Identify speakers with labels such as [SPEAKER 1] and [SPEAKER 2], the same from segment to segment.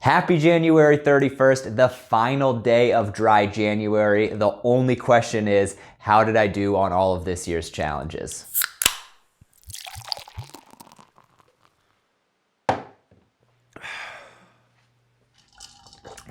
[SPEAKER 1] Happy January 31st, the final day of dry January. The only question is, how did I do on all of this year's challenges?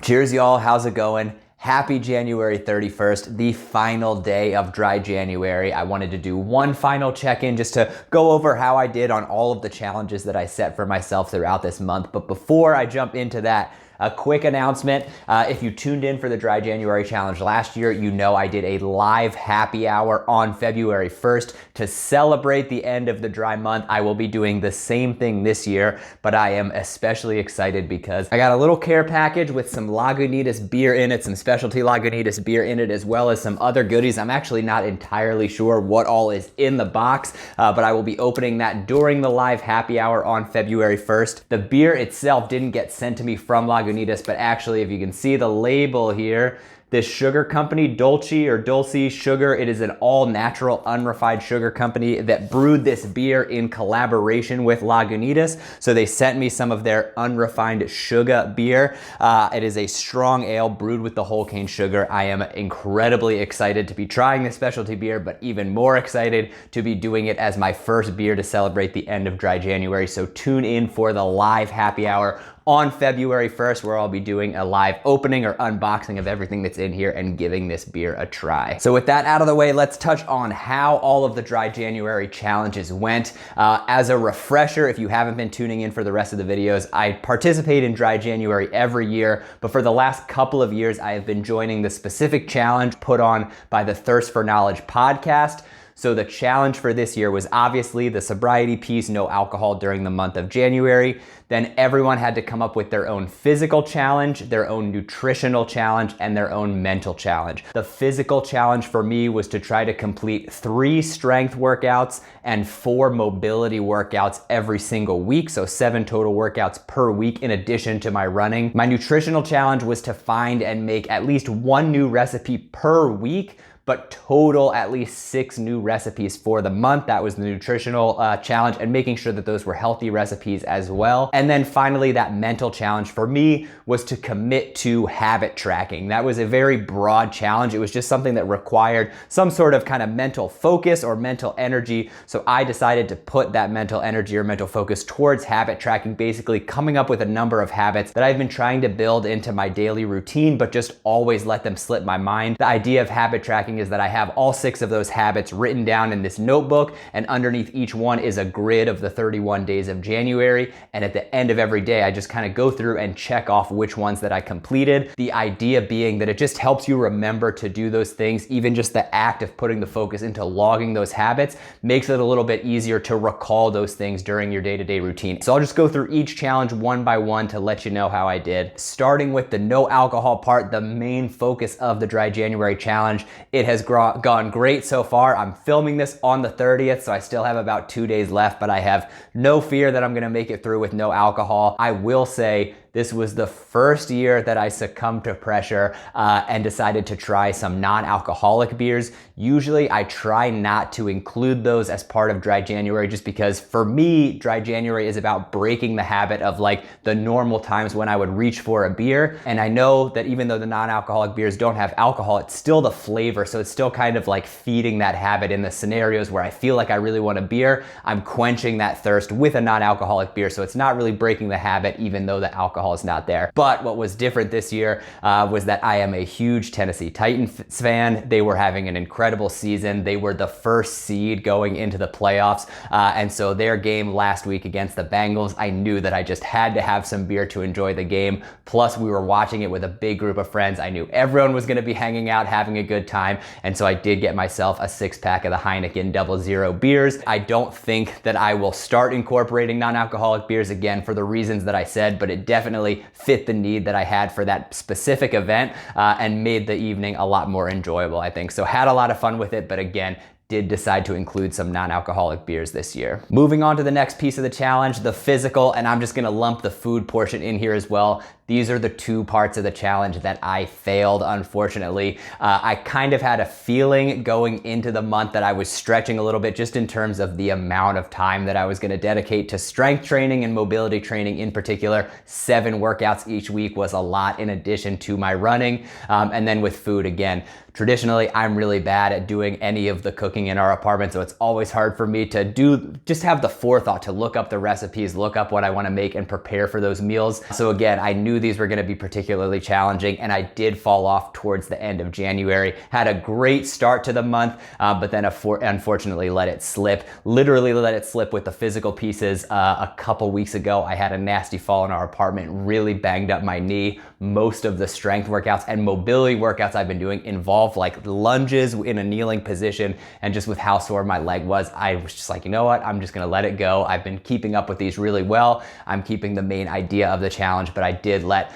[SPEAKER 1] Cheers, y'all. How's it going? Happy January 31st, the final day of dry January. I wanted to do one final check-in just to go over how I did on all of the challenges that I set for myself throughout this month. But before I jump into that, a quick announcement. If you tuned in for the Dry January Challenge last year, you know I did a live happy hour on February 1st to celebrate the end of the dry month. I will be doing the same thing this year, but I am especially excited because I got a little care package with some Lagunitas beer in it, some specialty Lagunitas beer in it, as well as some other goodies. I'm actually not entirely sure what all is in the box, but I will be opening that during the live happy hour on February 1st. The beer itself didn't get sent to me from Lagunitas, but actually, if you can see the label here, this sugar company, Dulce Sugar, it is an all-natural, unrefined sugar company that brewed this beer in collaboration with Lagunitas. So they sent me some of their unrefined sugar beer. It is a strong ale brewed with the whole cane sugar. I am incredibly excited to be trying this specialty beer, but even more excited to be doing it as my first beer to celebrate the end of dry January. So tune in for the live happy hour on February 1st, where I'll be doing a live opening or unboxing of everything that's in here and giving this beer a try. So with that out of the way, let's touch on how all of the dry January challenges went. As a refresher, if you haven't been tuning in for the rest of the videos, I participate in dry January every year, but for the last couple of years, I have been joining the specific challenge put on by the Thirst for Knowledge podcast. So the challenge for this year was obviously the sobriety piece, no alcohol during the month of January. Then everyone had to come up with their own physical challenge, their own nutritional challenge, and their own mental challenge. The physical challenge for me was to try to complete 3 strength workouts and 4 mobility workouts every single week. So 7 total workouts per week in addition to my running. My nutritional challenge was to find and make at least 1 new recipe per week, but total at least 6 new recipes for the month. That was the nutritional challenge, and making sure that those were healthy recipes as well. And then finally, that mental challenge for me was to commit to habit tracking. That was a very broad challenge. It was just something that required some sort of kind of mental focus or mental energy. So I decided to put that mental energy or mental focus towards habit tracking, basically coming up with a number of habits that I've been trying to build into my daily routine, but just always let them slip my mind. The idea of habit tracking is that I have all 6 of those habits written down in this notebook, and underneath each one is a grid of the 31 days of January. And at the end of every day, I just kind of go through and check off which ones that I completed. The idea being that it just helps you remember to do those things. Even just the act of putting the focus into logging those habits makes it a little bit easier to recall those things during your day-to-day routine. So I'll just go through each challenge one by one to let you know how I did. Starting with the no alcohol part, the main focus of the Dry January Challenge. It has gone great so far. I'm filming this on the 30th, so I still have about 2 days left, but I have no fear that I'm gonna make it through with no alcohol. I will say this was the first year that I succumbed to pressure and decided to try some non-alcoholic beers. Usually I try not to include those as part of Dry January, just because for me, Dry January is about breaking the habit of like the normal times when I would reach for a beer. And I know that even though the non-alcoholic beers don't have alcohol, it's still the flavor. So it's still kind of like feeding that habit in the scenarios where I feel like I really want a beer. I'm quenching that thirst with a non-alcoholic beer. So it's not really breaking the habit, even though the alcohol is not there. But what was different this year was that I am a huge Tennessee Titans fan. They were having an incredible season. They were the first seed going into the playoffs. And so their game last week against the Bengals, I knew that I just had to have some beer to enjoy the game. Plus we were watching it with a big group of friends. I knew everyone was gonna be hanging out, having a good time. And so I did get myself a 6-pack of the Heineken 00 beers. I don't think that I will start incorporating non-alcoholic beers again for the reasons that I said, but it definitely fit the need that I had for that specific event and made the evening a lot more enjoyable, I think. So had a lot of fun with it, but again, did decide to include some non-alcoholic beers this year. Moving on to the next piece of the challenge, the physical, and I'm just gonna lump the food portion in here as well. these are the two parts of the challenge that I failed, unfortunately. I kind of had a feeling going into the month that I was stretching a little bit just in terms of the amount of time that I was gonna dedicate to strength training and mobility training in particular. 7 workouts each week was a lot in addition to my running. And then with food, again, traditionally, I'm really bad at doing any of the cooking in our apartment, so it's always hard for me to just have the forethought to look up the recipes, look up what I wanna make and prepare for those meals. So again, I knew these were gonna be particularly challenging, and I did fall off towards the end of January. Had a great start to the month, but then unfortunately let it slip. Literally let it slip with the physical pieces. A couple weeks ago, I had a nasty fall in our apartment, really banged up my knee. Most of the strength workouts and mobility workouts I've been doing involve like lunges in a kneeling position, and just with how sore my leg was, I was just like, you know what, I'm just gonna let it go. I've been keeping up with these really well. I'm keeping the main idea of the challenge, but I did let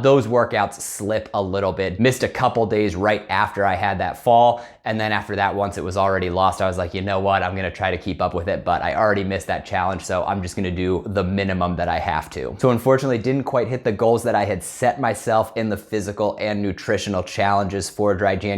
[SPEAKER 1] those workouts slip a little bit. Missed a couple days right after I had that fall, and then after that, once it was already lost, I was like, you know what, I'm gonna try to keep up with it, but I already missed that challenge, so I'm just gonna do the minimum that I have to. So unfortunately, didn't quite hit the goals that I had set myself in the physical and nutritional challenges for Dry January,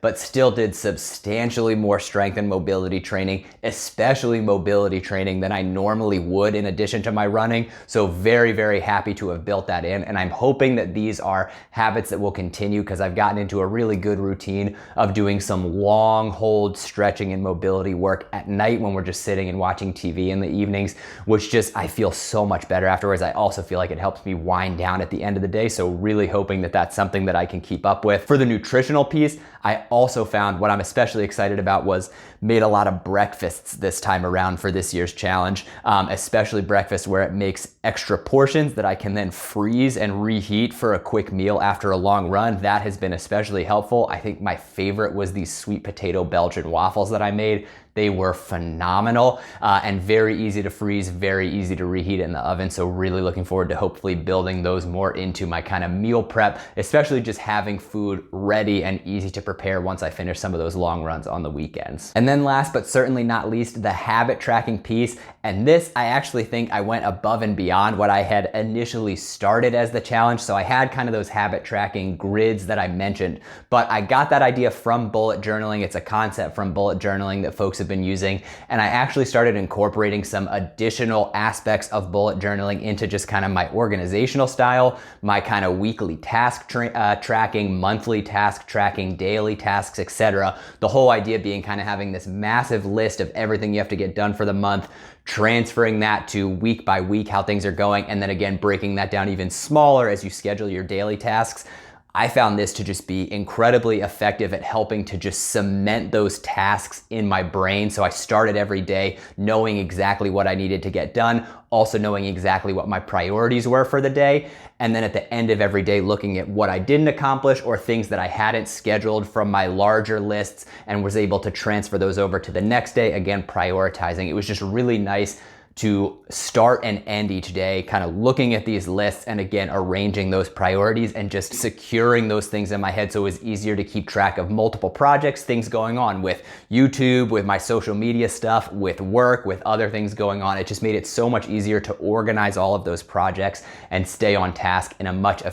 [SPEAKER 1] but still did substantially more strength and mobility training, especially mobility training, than I normally would in addition to my running. So very, very happy to have built that in, and I'm hoping that these are habits that will continue, because I've gotten into a really good routine of doing some long hold stretching and mobility work at night when we're just sitting and watching TV in the evenings, which just, I feel so much better afterwards. I also feel like it helps me wind down at the end of the day, so really hoping that that's something that I can keep up with. For the nutritional piece, I also found what I'm especially excited about was made a lot of breakfasts this time around for this year's challenge, especially breakfast where it makes extra portions that I can then freeze and reheat for a quick meal after a long run. That has been especially helpful. I think my favorite was these sweet potato Belgian waffles that I made. They were phenomenal and very easy to freeze, very easy to reheat in the oven. So really looking forward to hopefully building those more into my kind of meal prep, especially just having food ready and easy to prepare once I finish some of those long runs on the weekends. And then last but certainly not least, the habit tracking piece. And this, I actually think I went above and beyond what I had initially started as the challenge. So I had kind of those habit tracking grids that I mentioned, but I got that idea from bullet journaling. It's a concept from bullet journaling that folks have been using, and I actually started incorporating some additional aspects of bullet journaling into just kind of my organizational style, my kind of weekly task tracking, monthly task tracking, daily tasks, etc. The whole idea being kind of having this massive list of everything you have to get done for the month, transferring that to week by week how things are going, and then again breaking that down even smaller as you schedule your daily tasks. I found this to just be incredibly effective at helping to just cement those tasks in my brain. So I started every day knowing exactly what I needed to get done, also knowing exactly what my priorities were for the day. And then at the end of every day, looking at what I didn't accomplish or things that I hadn't scheduled from my larger lists, and was able to transfer those over to the next day, again, prioritizing. It was just really nice to start and end each day, kind of looking at these lists and again, arranging those priorities and just securing those things in my head so it was easier to keep track of multiple projects, things going on with YouTube, with my social media stuff, with work, with other things going on. It just made it so much easier to organize all of those projects and stay on task in a much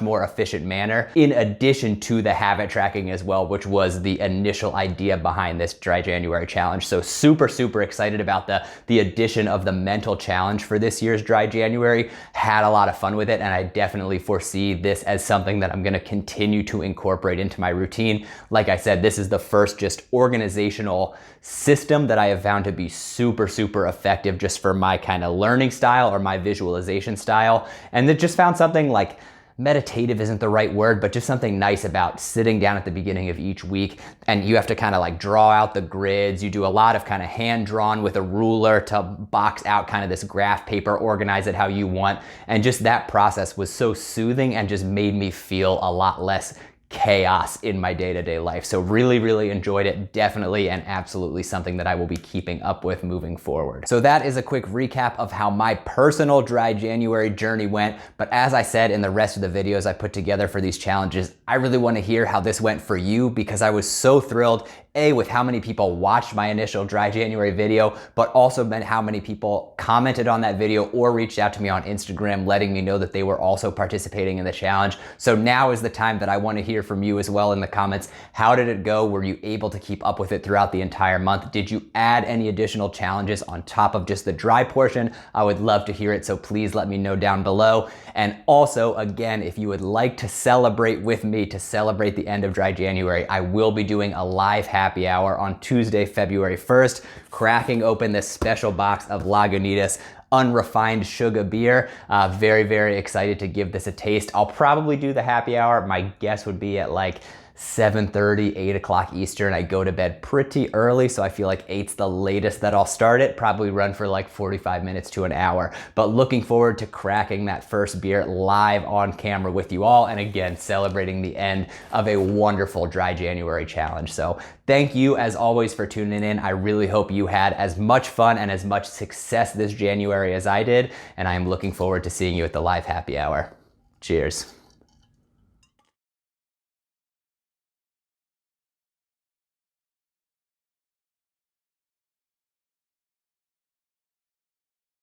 [SPEAKER 1] more efficient manner, in addition to the habit tracking as well, which was the initial idea behind this Dry January challenge. So super, super excited about the addition of the mental challenge for this year's Dry January. Had a lot of fun with it, and I definitely foresee this as something that I'm gonna continue to incorporate into my routine. Like I said, this is the first just organizational system that I have found to be super, super effective just for my kind of learning style or my visualization style. And it just found something like, meditative isn't the right word, but just something nice about sitting down at the beginning of each week, and you have to kind of like draw out the grids. You do a lot of kind of hand drawn with a ruler to box out kind of this graph paper, organize it how you want. And just that process was so soothing and just made me feel a lot less chaos in my day-to-day life. So really enjoyed it. Definitely and absolutely something that I will be keeping up with moving forward. So that is a quick recap of how my personal dry January journey went. But as I said in the rest of the videos I put together for these challenges, I really want to hear how this went for you, because I was so thrilled with how many people watched my initial dry January video, but also how many people commented on that video or reached out to me on Instagram letting me know that they were also participating in the challenge. So now is the time that I want to hear from you as well in the comments. How did it go? Were you able to keep up with it throughout the entire month? Did you add any additional challenges on top of just the dry portion? I would love to hear it, so please let me know down below. And also, again, if you would like to celebrate with me, to celebrate the end of dry January, I will be doing a live happy hour on Tuesday, February 1st, cracking open this special box of Lagunitas unrefined sugar beer. Very excited to give this a taste. I'll probably do the happy hour. My guess would be at like 7:30, 8 o'clock Eastern. I go to bed pretty early, so I feel like 8's the latest that I'll start it. Probably run for like 45 minutes to an hour. But looking forward to cracking that first beer live on camera with you all, and again, celebrating the end of a wonderful dry January challenge. So thank you as always for tuning in. I really hope you had as much fun and as much success this January as I did, and I am looking forward to seeing you at the live happy hour. Cheers.